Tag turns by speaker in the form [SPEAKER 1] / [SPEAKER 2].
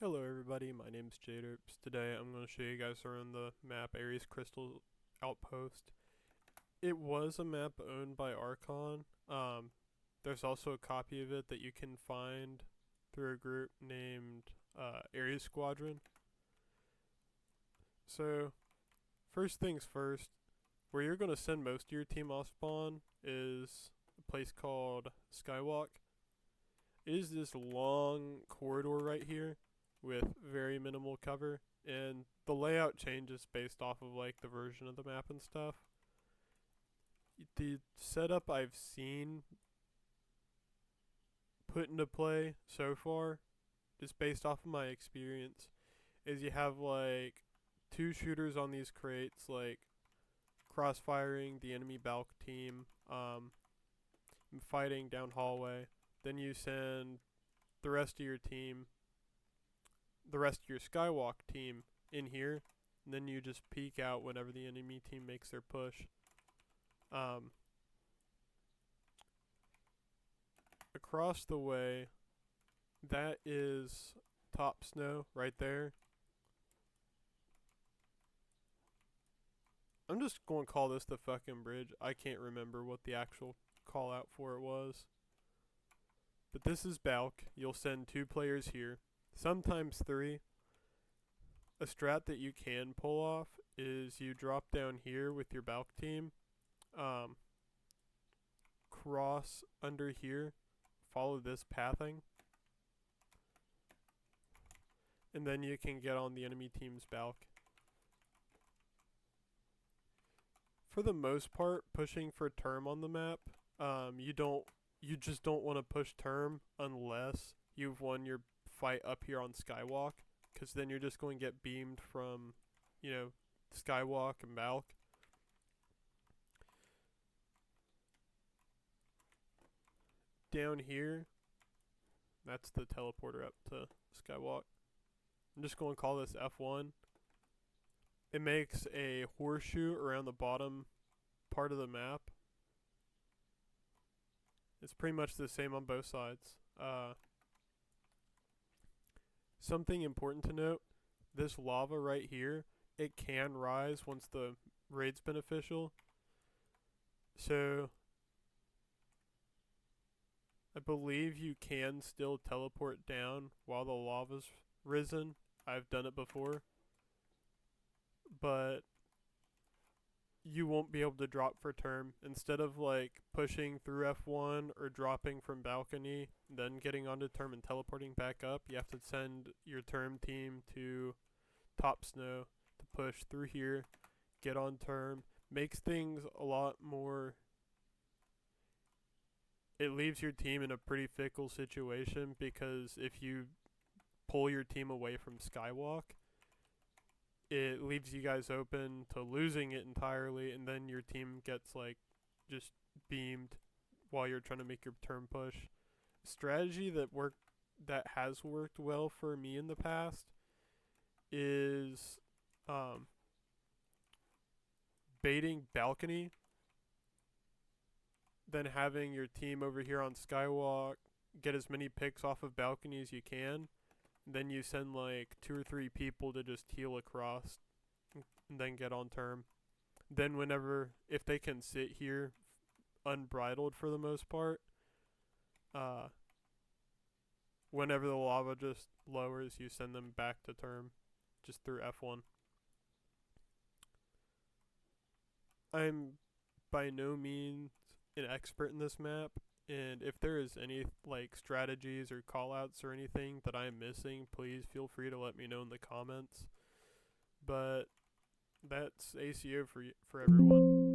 [SPEAKER 1] Hello everybody, my name's Jaderps. Today I'm going to show you guys around the map Aery's Crystal Outpost. It was a map owned by Archon. There's also a copy of it that you can find through a group named Aery Squadron. So, first things first, where you're going to send most of your team off spawn is a place called Skywalk. It is this long corridor right here with very minimal cover, and the layout changes based off of like the version of the map and stuff. The setup I've seen put into play so far, just based off of my experience, is you have like two shooters on these crates, like cross-firing the enemy Balk team, fighting down hallway. Then you send the rest of your team, the rest of your Skywalk team in here, and then you just peek out whenever the enemy team makes their push. Across the way, that is top snow right there. I'm just going to call this the fucking bridge. I can't remember what the actual call out for it was. But this is Balk. You'll send 2 players here, sometimes 3. A strat that you can pull off is you drop down here with your Balk team, cross under here, follow this pathing, and then you can get on the enemy team's Balk. For the most part, pushing for term on the map, you just don't want to push term unless you've won your fight up here on Skywalk, because then you're just going to get beamed from, Skywalk and Balk. Down here, that's the teleporter up to Skywalk. I'm just going to call this F1. It makes a horseshoe around the bottom part of the map. It's pretty much the same on both sides. Something important to note, this lava right here, it can rise once the raid's beneficial. So, I believe you can still teleport down while the lava's risen. I've done it before. But you won't be able to drop for term. Instead of like pushing through F1 or dropping from balcony, then getting onto term and teleporting back up, you have to send your term team to top snow to push through here, get on term. Makes things a lot more. It leaves your team in a pretty fickle situation, because if you pull your team away from Skywalk, it leaves you guys open to losing it entirely, and then your team gets like just beamed while you're trying to make your turn push. Strategy that has worked well for me in the past is baiting balcony, then having your team over here on Skywalk get as many picks off of balcony as you can. Then you send like 2 or 3 people to just heal across and then get on term. Then if they can sit here unbridled for the most part, whenever the lava just lowers, you send them back to term just through F1. I'm by no means an expert in this map, and if there is any like strategies or callouts or anything that I'm missing, please feel free to let me know in the comments. But that's ACO for everyone.